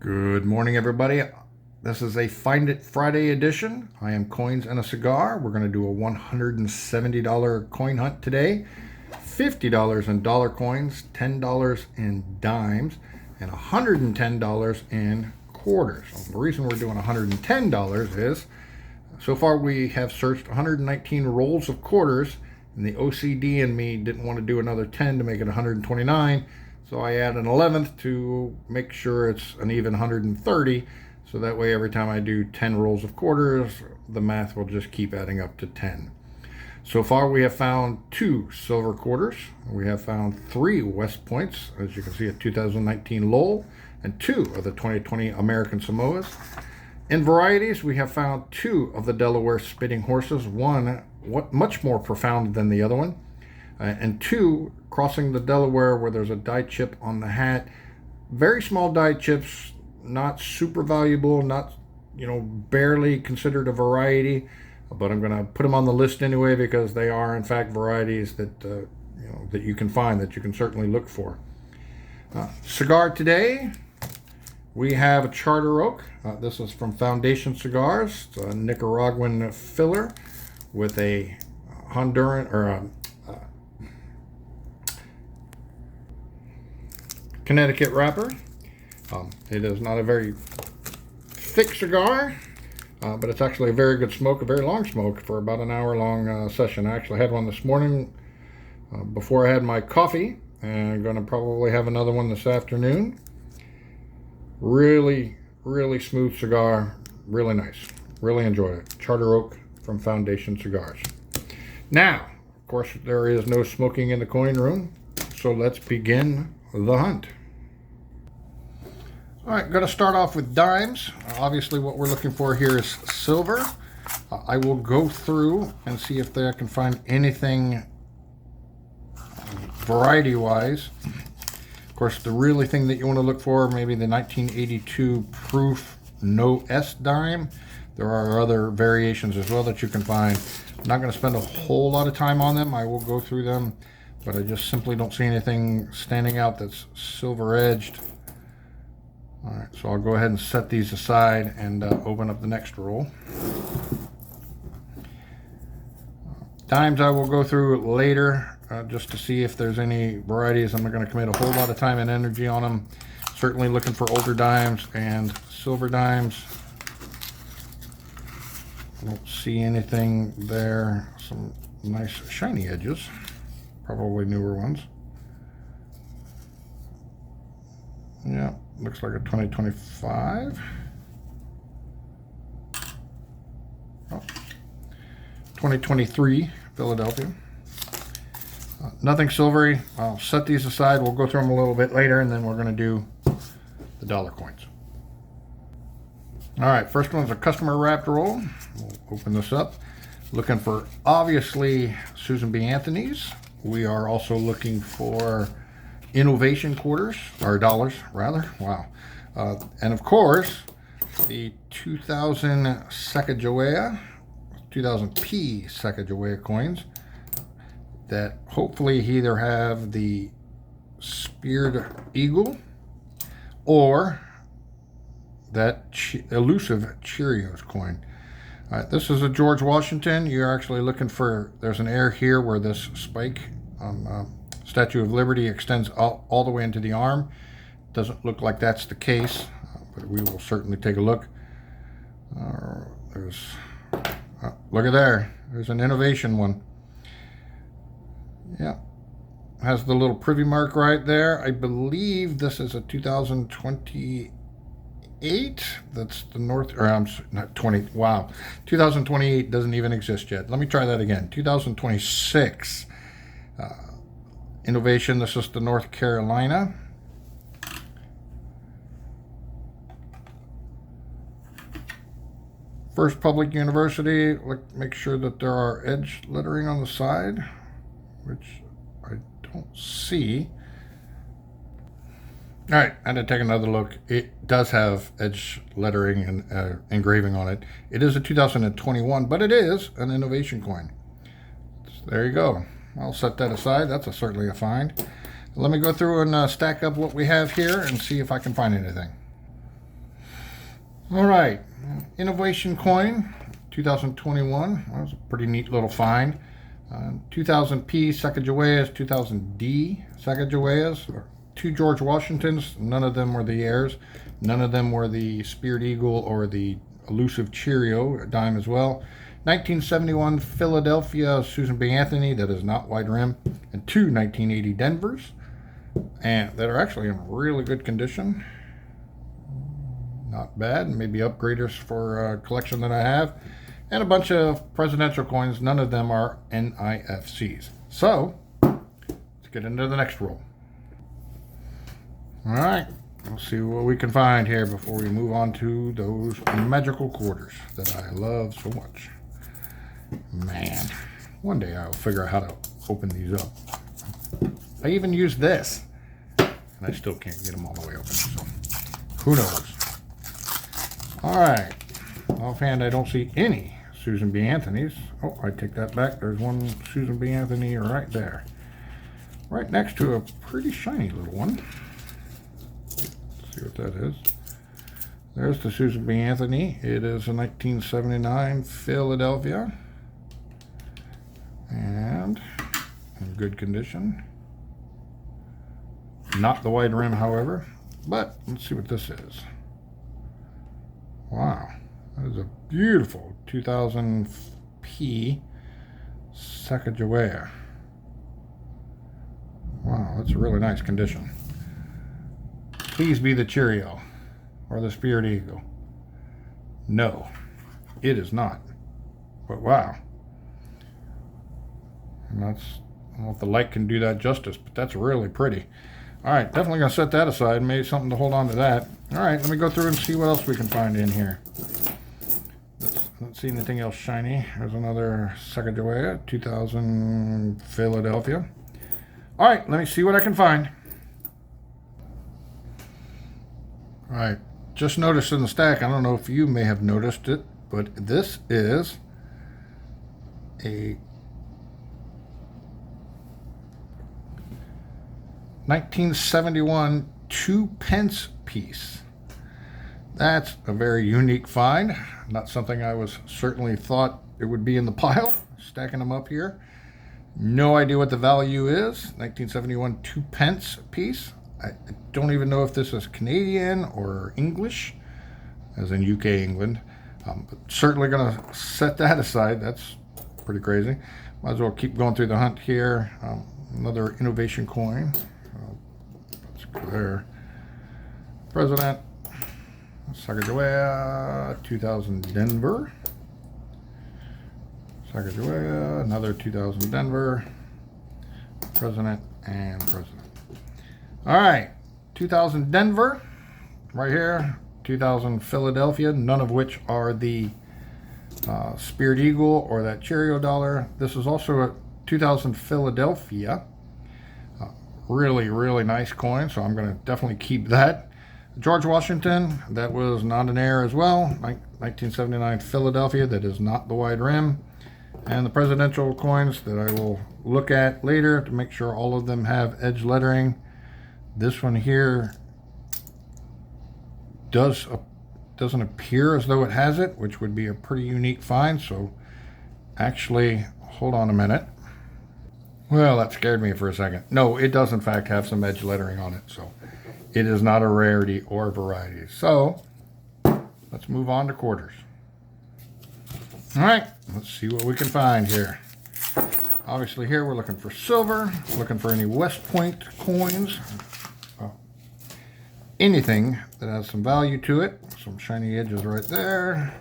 Good morning, everybody. This is a Find It Friday edition. I am Coins and a Cigar. We're going to do a $170 coin hunt today. $50 in dollar coins, $10 in dimes, and $110 in quarters. So the reason we're doing $110 is so far we have searched 119 rolls of quarters, and the OCD in me didn't want to do another 10 to make it 129. So I add an 11th to make sure it's an even 130. So that way every time I do 10 rolls of quarters, the math will just keep adding up to 10. So far we have found 2 silver quarters. We have found 3 West Points, as you can see, a 2019 Lowell, and 2 of the 2020 American Samoas. In varieties, we have found 2 of the Delaware Spitting Horses, one much more profound than the other one, and 2 crossing the Delaware where there's a die chip on the hat. Very small die chips, not super valuable, not, barely considered a variety, but I'm going to put them on the list anyway because they are in fact varieties that that you can find, that you can certainly look for. Cigar today, we have a Charter Oak. This is from Foundation Cigars. It's a Nicaraguan filler with a Honduran or a Connecticut wrapper. It is not a very thick cigar, but it's actually a very good smoke, a very long smoke for about an hour-long session. I actually had one this morning before I had my coffee, and I'm going to probably have another one this afternoon. Really, really smooth cigar, really nice. Really enjoyed it. Charter Oak from Foundation Cigars. Now, of course, there is no smoking in the coin room, so let's begin the hunt. All right, going to start off with dimes. Obviously what we're looking for here is silver. I will go through and see if I can find anything variety-wise. Of course, the really thing that you want to look for, maybe the 1982 proof no S dime. There are other variations as well that you can find. I'm not going to spend a whole lot of time on them. I will go through them, but I just simply don't see anything standing out that's silver edged. All right, so I'll go ahead and set these aside and open up the next roll. Dimes I will go through later just to see if there's any varieties. I'm not going to commit a whole lot of time and energy on them. Certainly looking for older dimes and silver dimes. Don't see anything there. Some nice shiny edges. Probably newer ones. Yeah, looks like a 2025. Oh, 2023 Philadelphia. Nothing silvery. I'll set these aside. We'll go through them a little bit later, and then we're going to do the dollar coins. All right, first one's a customer wrapped roll. We'll open this up. Looking for, obviously, Susan B. Anthony's. We are also looking for innovation quarters, or dollars rather. Wow. And of course, the 2000 Sacagawea, 2000 P Sacagawea coins that hopefully either have the speared eagle or that elusive Cheerios coin. All right, this is a George Washington. You're actually looking for, there's an air here where this spike on Statue of Liberty extends all the way into the arm. Doesn't look like that's the case, but we will certainly take a look. Look at there. There's an innovation one. Yeah. Has the little privy mark right there. I believe this is a 2028. That's the North, or I'm not 20. Wow. 2028 doesn't even exist yet. Let me try that again. 2026. Innovation. This is the North Carolina. First Public University. Make sure that there are edge lettering on the side, which I don't see. All right, I had to take another look. It does have edge lettering and engraving on it. It is a 2021, but it is an innovation coin. So there you go. I'll set that aside. That's certainly a find. Let me go through and stack up what we have here and see if I can find anything. All right, innovation coin, 2021. That was a pretty neat little find. 2000p Sacagaweas, 2000D Sacagaweas, or two George Washingtons. None of them were the heirs. None of them were the Spirit Eagle or the elusive Cheerio, a dime as well. 1971 Philadelphia Susan B. Anthony, that is not wide rim, and two 1980 Denvers, and that are actually in really good condition. Not bad, maybe upgraders for a collection that I have. And a bunch of presidential coins. None of them are NIFCs. So, let's get into the next roll. All right, let's see what we can find here before we move on to those magical quarters that I love so much. Man, one day I'll figure out how to open these up. I even use this, and I still can't get them all the way open, so who knows. All right, offhand I don't see any Susan B. Anthony's. Oh, I take that back. There's one Susan B. Anthony right there. Right next to a pretty shiny little one. Let's see what that is. There's the Susan B. Anthony. It is a 1979 Philadelphia. And in good condition. Not the wide rim, however. But let's see what this is. Wow. That is a beautiful 2000p Sacagawea. Wow, that's a really nice condition. Please be the Cheerio or the Spirit Eagle. No, it is not. But wow. And that's, I don't know if the light can do that justice, but that's really pretty. All right, definitely gonna set that aside. Maybe something to hold on to that. All right, let me go through and see what else we can find in here. Let's see anything else shiny. There's another Sacagawea, 2000 Philadelphia. All right, let me see what I can find. All right, just noticed in the stack, I don't know if you may have noticed it, but this is a 1971 2-pence piece. That's a very unique find. Not something I was certainly thought it would be in the pile. Stacking them up here. No idea what the value is. 1971 2-pence piece. I don't even know if this is Canadian or English, as in UK, England. But certainly going to set that aside. That's pretty crazy. Might as well keep going through the hunt here. Another innovation coin. Let's go there. President Sacagawea, 2000 Denver. Sacagawea, another 2000 Denver. President and president. All right, 2000 Denver, right here. 2000 Philadelphia, none of which are the Spirit Eagle or that Cheerio dollar. This is also a 2000 Philadelphia. Really, really nice coin, so I'm going to definitely keep that. George Washington, that was not an heir as well. 1979 Philadelphia, that is not the wide rim. And the presidential coins that I will look at later to make sure all of them have edge lettering. This one here doesn't appear as though it has it, which would be a pretty unique find. So actually, hold on a minute. Well, that scared me for a second. No, it does in fact have some edge lettering on it. So it is not a rarity or variety. So let's move on to quarters. All right, let's see what we can find here. Obviously here we're looking for silver, looking for any West Point coins. Anything that has some value to it. Some shiny edges right there.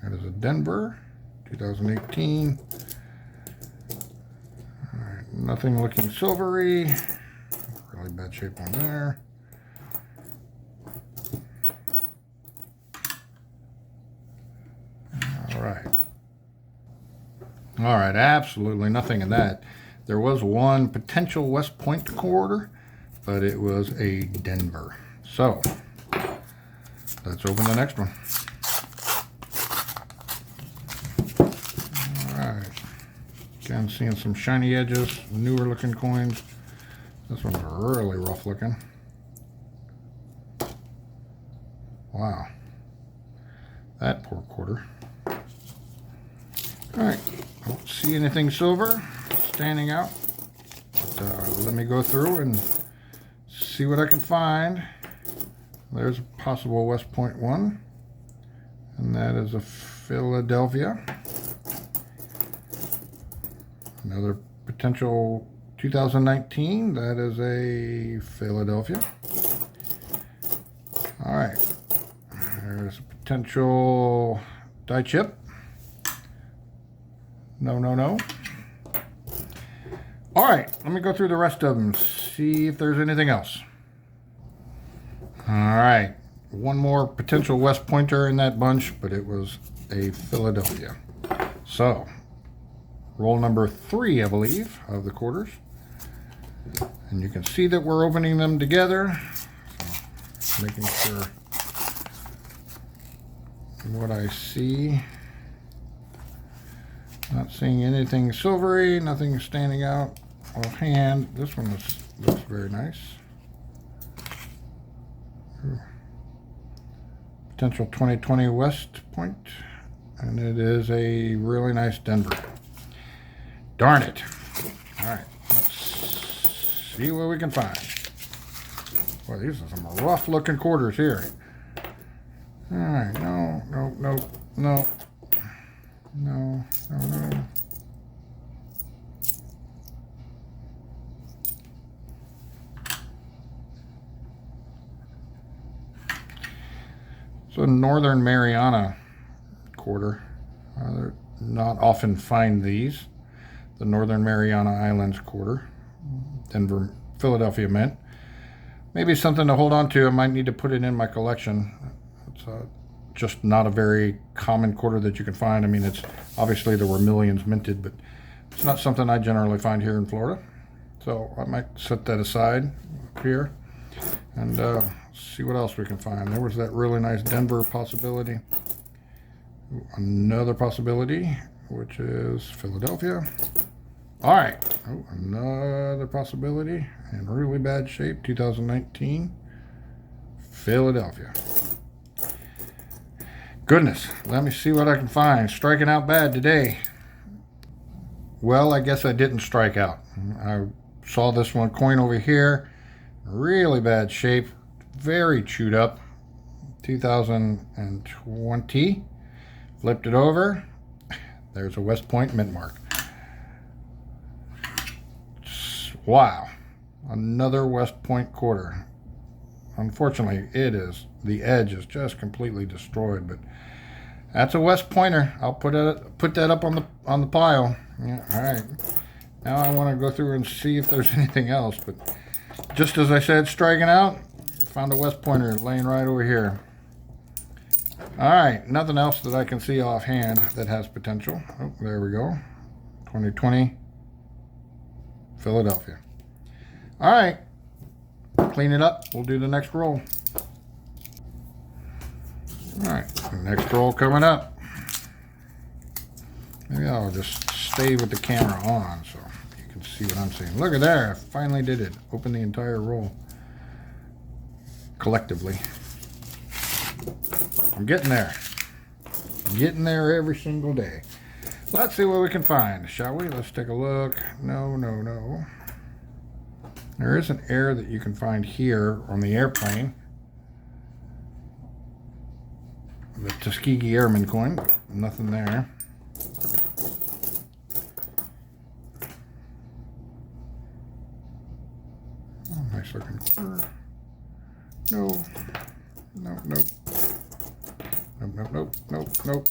That is a Denver, 2018. All right, nothing looking silvery. Really bad shape on there. All right, absolutely nothing in that. There was one potential West Point quarter, but it was a Denver. So let's open the next one. All right, again, seeing some shiny edges, newer looking coins. This one's really rough looking. Wow, That poor quarter. All right, I don't see anything silver standing out. But let me go through and see what I can find. There's a possible West Point one, and that is a Philadelphia. Another potential 2019, that is a Philadelphia. All right, there's a potential die chip. No, no, no. All right, let me go through the rest of them, see if there's anything else. All right, one more potential West Pointer in that bunch, but it was a Philadelphia. So, roll number 3, I believe, of the quarters. And you can see that we're opening them together. So, making sure what I see. Not seeing anything silvery, nothing standing out offhand. This one looks very nice. Potential 2020 West Point, and it is a really nice Denver. Darn it. All right, let's see what we can find. Boy, these are some rough looking quarters here. All right, no, no, no, no. No, no, no. So Northern Mariana quarter. They're not often find these. The Northern Mariana Islands quarter. Denver, Philadelphia Mint. Maybe something to hold on to. I might need to put it in my collection. It's just not a very common quarter that you can find. I mean, it's obviously there were millions minted, but it's not something I generally find here in Florida. So I might set that aside up here and see what else we can find. There was that really nice Denver possibility. Ooh, another possibility, which is Philadelphia. All right, oh, another possibility in really bad shape, 2019, Philadelphia. Goodness, let me see what I can find. Striking out bad today. Well, I guess I didn't strike out. I saw this one coin over here, really bad shape, very chewed up, 2020. Flipped it over. There's a West Point mint mark. Wow, another West Point quarter. Unfortunately, the edge is just completely destroyed, but that's a West Pointer. I'll put that up on the pile. Yeah, all right. Now I want to go through and see if there's anything else, but just as I said, striking out, found a West Pointer laying right over here. All right, nothing else that I can see offhand that has potential. Oh, there we go. 2020 Philadelphia. All right, clean it up. We'll do the next roll. All right, next roll coming up. Maybe I'll just stay with the camera on so you can see what I'm saying. Look at there, I finally did it. Open the entire roll collectively. I'm getting there. Getting there every single day. Let's see what we can find, shall we? Let's take a look. No, no, no. There is an air that you can find here on the airplane. The Tuskegee Airman coin, but nothing there. Oh, nice looking quarter. No, no, nope. Nope, nope, nope, nope, nope.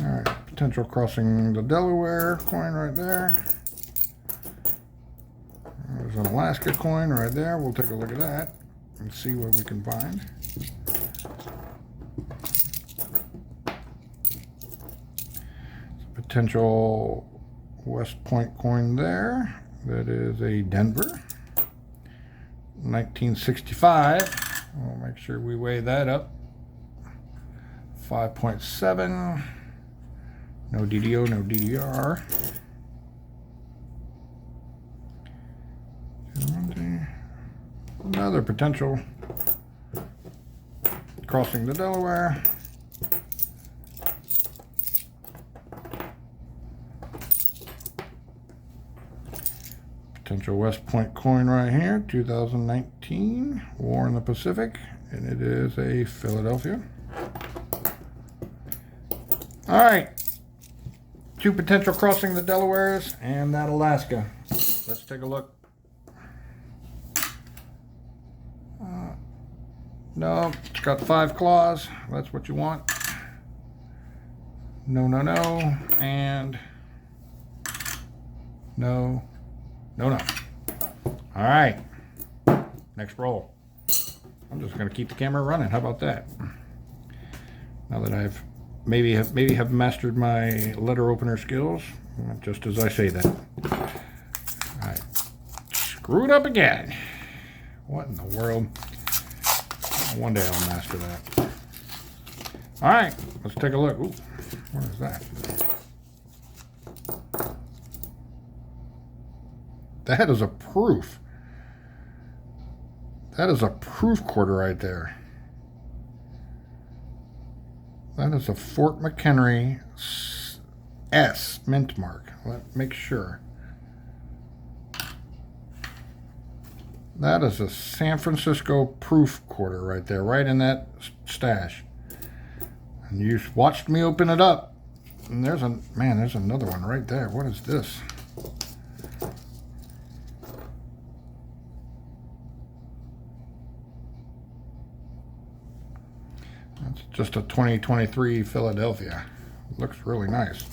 All right, potential crossing the Delaware coin right there. There's an Alaska coin right there. We'll take a look at that and see what we can find. Potential West Point coin there. That is a Denver. 1965. We'll make sure we weigh that up. 5.7. No DDO, no DDR. Another potential crossing the Delaware. Potential West Point coin right here, 2019, War in the Pacific, and it is a Philadelphia. All right, 2 potential crossing the Delawares and that Alaska. Let's take a look. No, it's got 5 claws. That's what you want. No, no, no, and no, no, no. All right, next roll. I'm just going to keep the camera running. How about that? Now that I've maybe have mastered my letter opener skills, just as I say that. All right, screwed up again. What in the world? One day I'll master that. All right, let's take a look. Ooh, what is that? That is a proof. That is a proof quarter right there. That is a Fort McHenry S mint mark. Let's make sure. That is a San Francisco proof quarter right there, right in that stash. And you watched me open it up. And there's another one right there. What is this? That's just a 2023 Philadelphia. Looks really nice.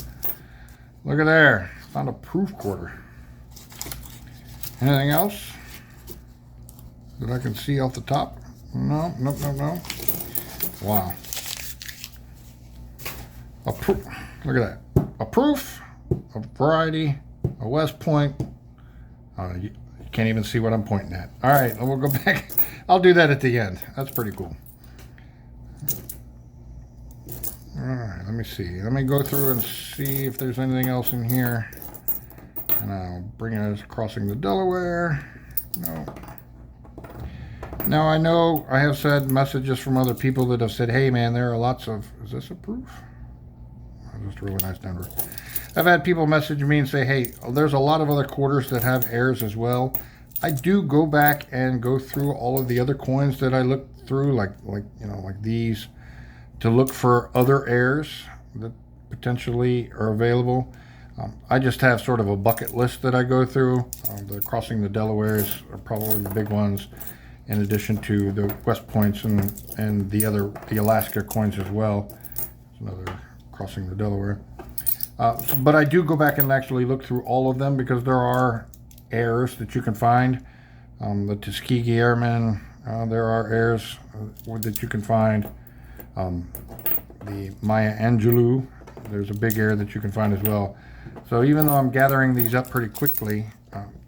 Look at there. Found a proof quarter. Anything else that I can see off the top? No, nope, nope, no. Wow. A proof. Look at that. A proof, a variety, a West Point. You can't even see what I'm pointing at. All right, we'll go back. I'll do that at the end. That's pretty cool. All right, let me see. Let me go through and see if there's anything else in here. And I'll bring it as crossing the Delaware. No. Now, I know I have said messages from other people that have said, hey, man, there are lots of... Is this a proof? Oh, just a really nice number. I've had people message me and say, hey, there's a lot of other quarters that have errors as well. I do go back and go through all of the other coins that I looked through, like these, to look for other errors that potentially are available. I just have sort of a bucket list that I go through. The crossing the Delawares are probably the big ones, in addition to the West Points and the Alaska coins as well. It's another crossing the Delaware. But I do go back and actually look through all of them because there are errors that you can find. The Tuskegee Airmen, there are errors that you can find. The Maya Angelou, there's a big error that you can find as well. So even though I'm gathering these up pretty quickly,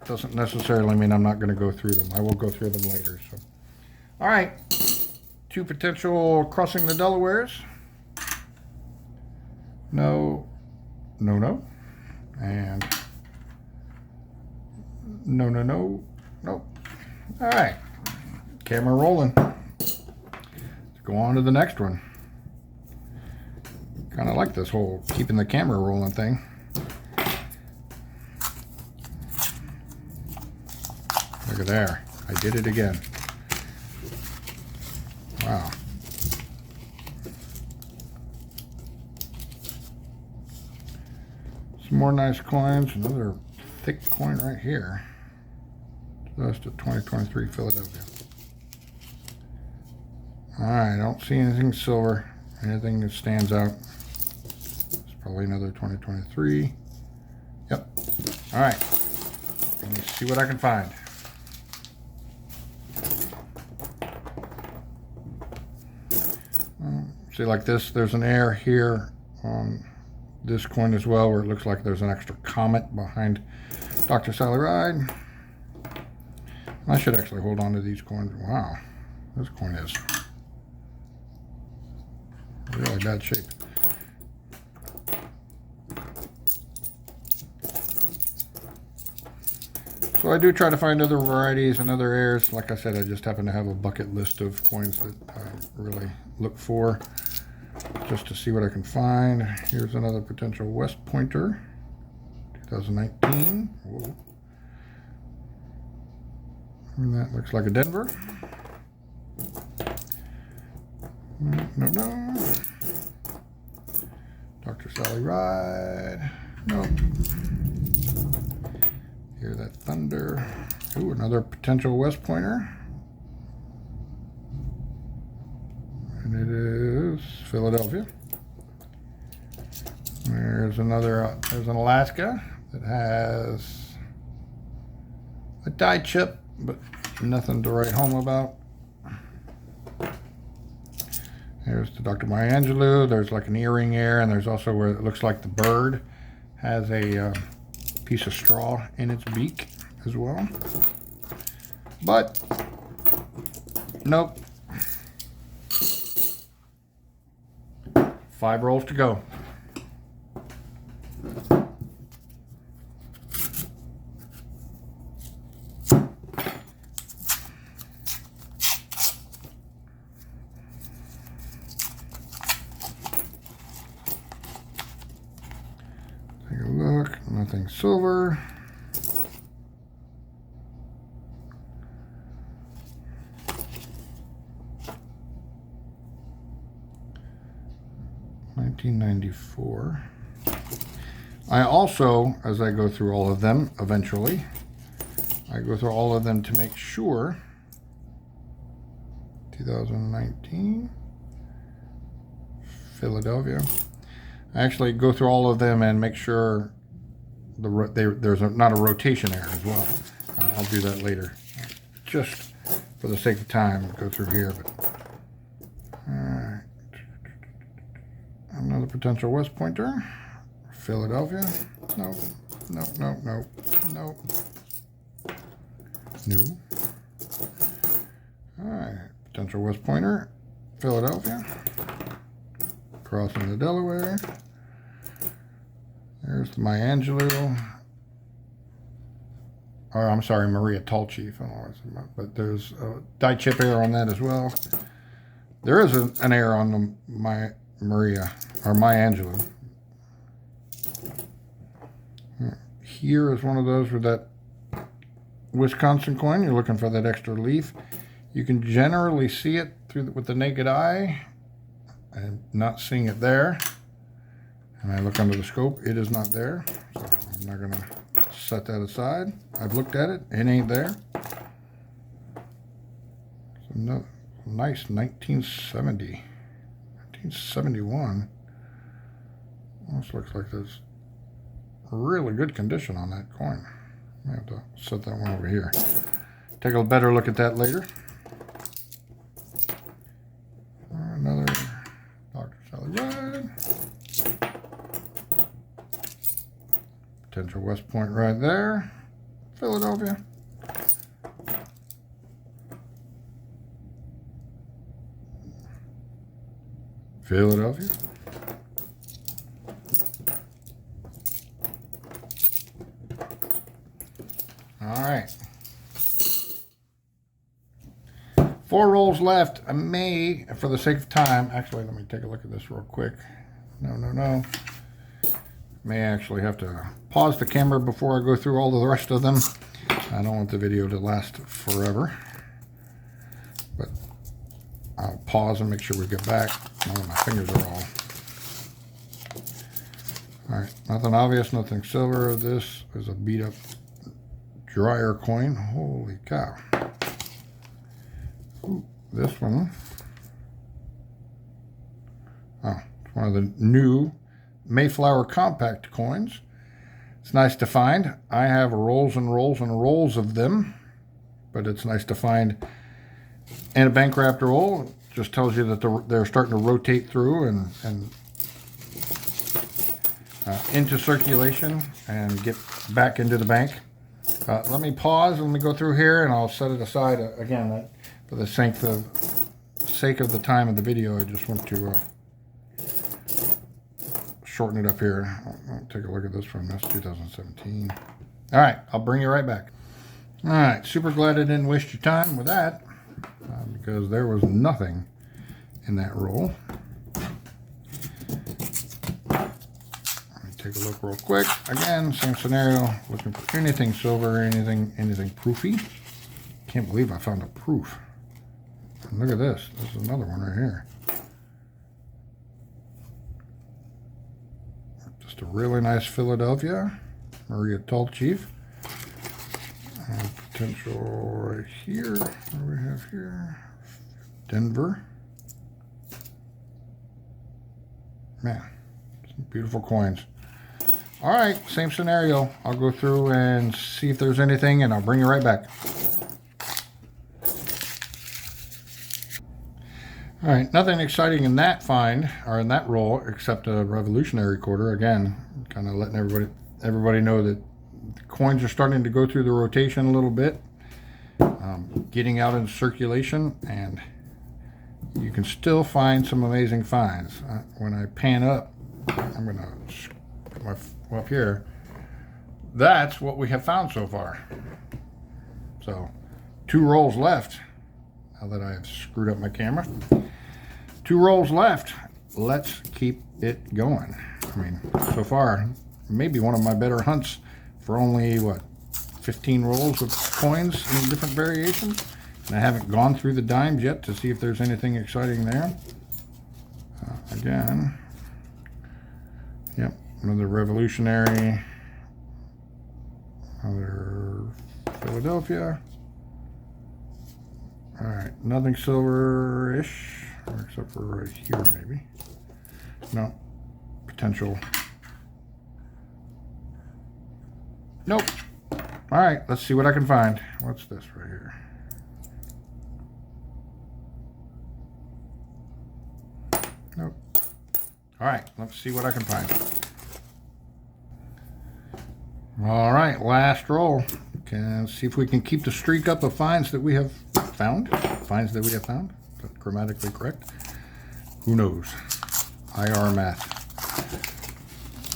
doesn't necessarily mean I'm not going to go through them. I will go through them later. So, all right, 2 potential crossing the Delawares. No, no, no, and no, no, no, no. All right, camera rolling. Let's go on to the next one. Kind of like this whole keeping the camera rolling thing. Look at there. I did it again. Wow. Some more nice coins. Another thick coin right here. That's the 2023 Philadelphia. Alright, I don't see anything silver. Anything that stands out. It's probably another 2023. Yep. Alright. Let me see what I can find. See, like this, there's an error here on this coin as well, where it looks like there's an extra comet behind Dr. Sally Ride. I should actually hold on to these coins. Wow, this coin is really bad shape. So I do try to find other varieties and other airs. Like I said, I just happen to have a bucket list of coins that I really look for, just to see what I can find. Here's another potential West Pointer, 2019. Whoa. And that looks like a Denver. No. Dr. Sally Ride. Nope. Hear that thunder. Ooh, another potential West Pointer. And it is Philadelphia. There's another, there's an Alaska that has a die chip, but nothing to write home about. There's the Dr. Maya Angelou. There's like an earring there, and there's also where it looks like the bird has a piece of straw in its beak as well. But nope. 5 rolls to go. Take a look. Nothing silver. $19.94. I also, as I go through all of them, eventually, I go through all of them to make sure. 2019, Philadelphia. I actually go through all of them and make sure there's not a rotation error as well. I'll do that later. Just for the sake of time, go through here. But all right. Another potential West Pointer. Philadelphia. Nope. Nope. New. Alright. Potential West Pointer. Philadelphia. Crossing the Delaware. There's the Maya Angelou. Or I'm sorry, Maria Tall Chief. I don't know what it's about, but there's a die chip error on that as well. There is an error on the Maya Angelou. Here is one of those with that Wisconsin coin. You're looking for that extra leaf. You can generally see it with the naked eye. I'm not seeing it there. And I look under the scope, it is not there. So I'm not gonna set that aside. I've looked at it, it ain't there. So no, nice 1970. 1971. Almost looks like there's really good condition on that coin. I have to set that one over here. Take a better look at that later. Another Dr. Sally Ride. Potential West Point right there. Philadelphia. Philadelphia. All right. 4 rolls left. I may, for the sake of time, actually, let me take a look at this real quick. No. May actually have to pause the camera before I go through all the rest of them. I don't want the video to last forever. But I'll pause and make sure we get back. Oh, my fingers are all. Alright, nothing obvious, nothing silver. This is a beat up dryer coin. Holy cow. Ooh, this one. Oh, it's one of the new Mayflower compact coins. It's nice to find. I have rolls and rolls and rolls of them, but it's nice to find in a bank wrapped roll. It just tells you that they're starting to rotate through and into circulation and get back into the bank. Let me pause and let me go through here, and I'll set it aside again. For the sake of the time of the video, I just want to shorten it up here. I'll take a look at this from this 2017. All right, I'll bring you right back. All right, super glad I didn't waste your time with that because there was nothing in that roll. Let me take a look real quick. Again, same scenario, looking for anything silver, anything proofy. Can't believe I found a proof. And look at this. This is another one right here. Just a really nice Philadelphia, Maria Tall Chief. And potential right here. What do we have here? Denver. Man, some beautiful coins. All right, same scenario. I'll go through and see if there's anything, and I'll bring you right back. All right, nothing exciting in that find, or in that roll, except a revolutionary quarter. Again, kind of letting everybody know that the coins are starting to go through the rotation a little bit, getting out into circulation, and you can still find some amazing finds. When I pan up, I'm going to put my up here. That's what we have found so far. So, 2 rolls left. Now that I have screwed up my camera. 2 rolls left. Let's keep it going. I mean, so far, maybe one of my better hunts for only, what, 15 rolls of coins in different variations. And I haven't gone through the dimes yet to see if there's anything exciting there. Again, yep, another revolutionary, another Philadelphia. All right, nothing silver-ish, except for right here, maybe. No, potential. Nope. All right, let's see what I can find. What's this right here? Nope. All right, let's see what I can find. All right, last roll. Can see if we can keep the streak up of finds that we have found. Finds that we have found. Is that grammatically correct? Who knows? IR math.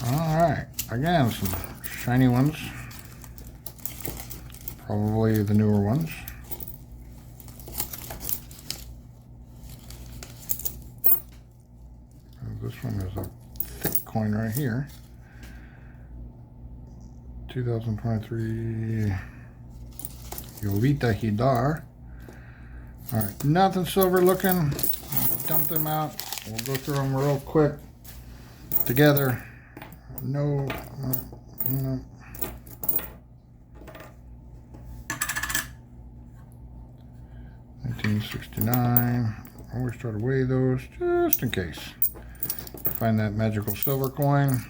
All right, again, some shiny ones. Probably the newer ones. This one is a thick coin right here. 2023 Jovita Hidar. All right, nothing silver looking. Dump them out. We'll go through them real quick together. No. 1969. Always try to weigh those just in case. Find that magical silver coin.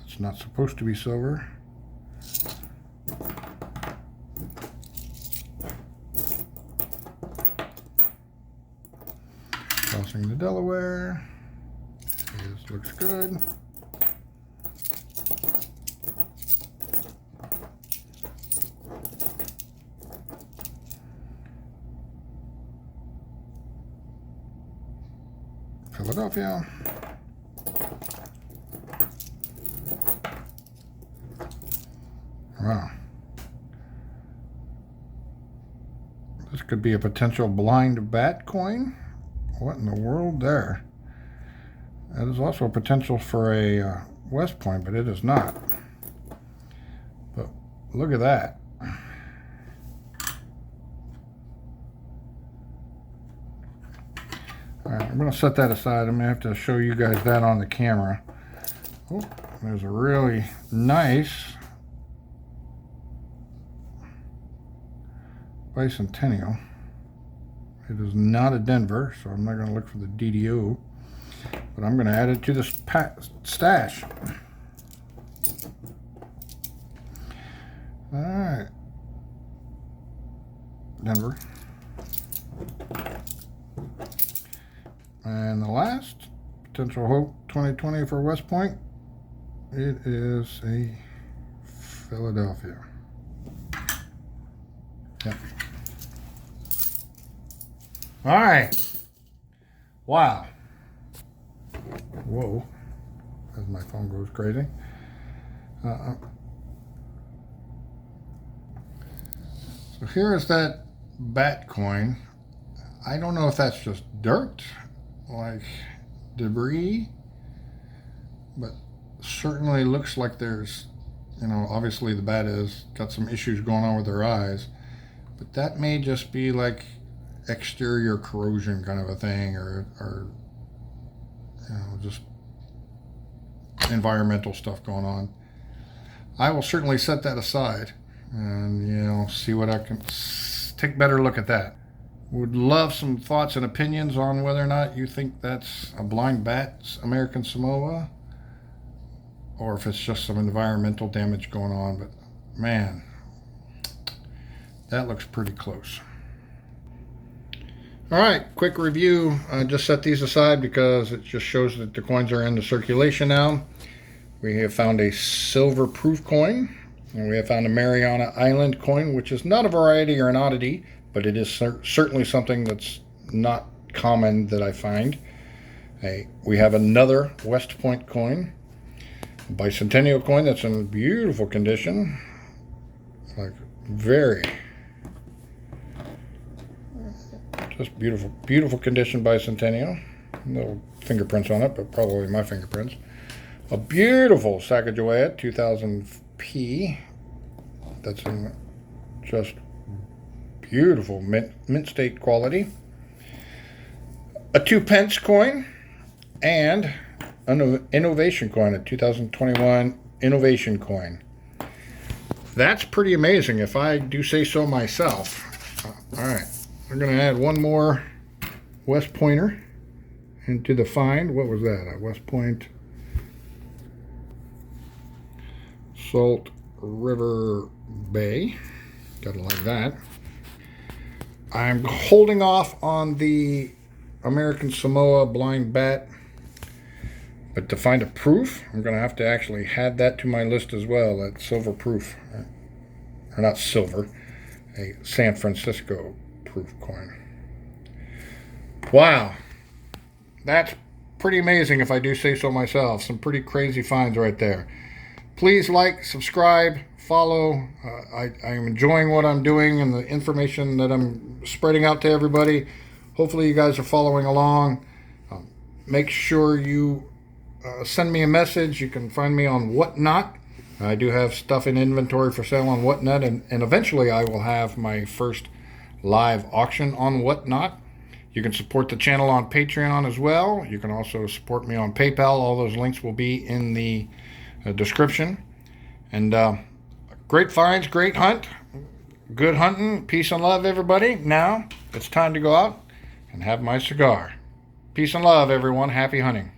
It's not supposed to be silver. Crossing the Delaware. This looks good. Philadelphia. Wow. This could be a potential blind bat coin. What in the world there? That is also a potential for a West Point, but it is not. But look at that. Alright, I'm going to set that aside. I'm going to have to show you guys that on the camera. Oh, there's a really nice bicentennial. It is not a Denver, so I'm not going to look for the DDO. But I'm going to add it to the stash. Alright. Denver. And the last potential hope 2020 for West Point, it is a Philadelphia. Yep. All right. Wow. Whoa. As my phone goes crazy. So here is that bat coin. I don't know if that's just dirt, like debris, but certainly looks like there's, obviously the bat has got some issues going on with their eyes, but that may just be like exterior corrosion kind of a thing, or just environmental stuff going on. I will certainly set that aside and see what I can take a better look at that. Would love some thoughts and opinions on whether or not you think that's a blind bat American Samoa, or if it's just some environmental damage going on. But man, that looks pretty close. All right, quick review. I just set these aside because it just shows that the coins are in the circulation now. We have found a silver proof coin, and we have found a Mariana Island coin, which is not a variety or an oddity, but it is certainly something that's not common that I find. We have another West Point coin, a bicentennial coin that's in beautiful condition, like just beautiful condition bicentennial. No fingerprints on it, but probably my fingerprints. A beautiful Sacagawea 2000p. That's in just beautiful mint state quality. A 2 pence coin and an innovation coin, a 2021 innovation coin. That's pretty amazing, if I do say so myself. All right, we're going to add one more West Pointer into the find. What was that? A West Point Salt River Bay. Gotta like that. I'm holding off on the American Samoa blind bat, but to find a proof, I'm going to have to actually add that to my list as well. That silver proof, or not silver, a San Francisco proof coin. Wow, that's pretty amazing, if I do say so myself. Some pretty crazy finds right there. Please like, subscribe, follow. I am enjoying what I'm doing and the information that I'm spreading out to everybody. Hopefully you guys are following along. Make sure you send me a message. You can find me on Whatnot. I do have stuff in inventory for sale on Whatnot, and eventually I will have my first live auction on Whatnot. You can support the channel on Patreon as well. You can also support me on PayPal. All those links will be in the description. And great finds, great hunt, good hunting, peace and love, everybody. Now it's time to go out and have my cigar. Peace and love, everyone. Happy hunting.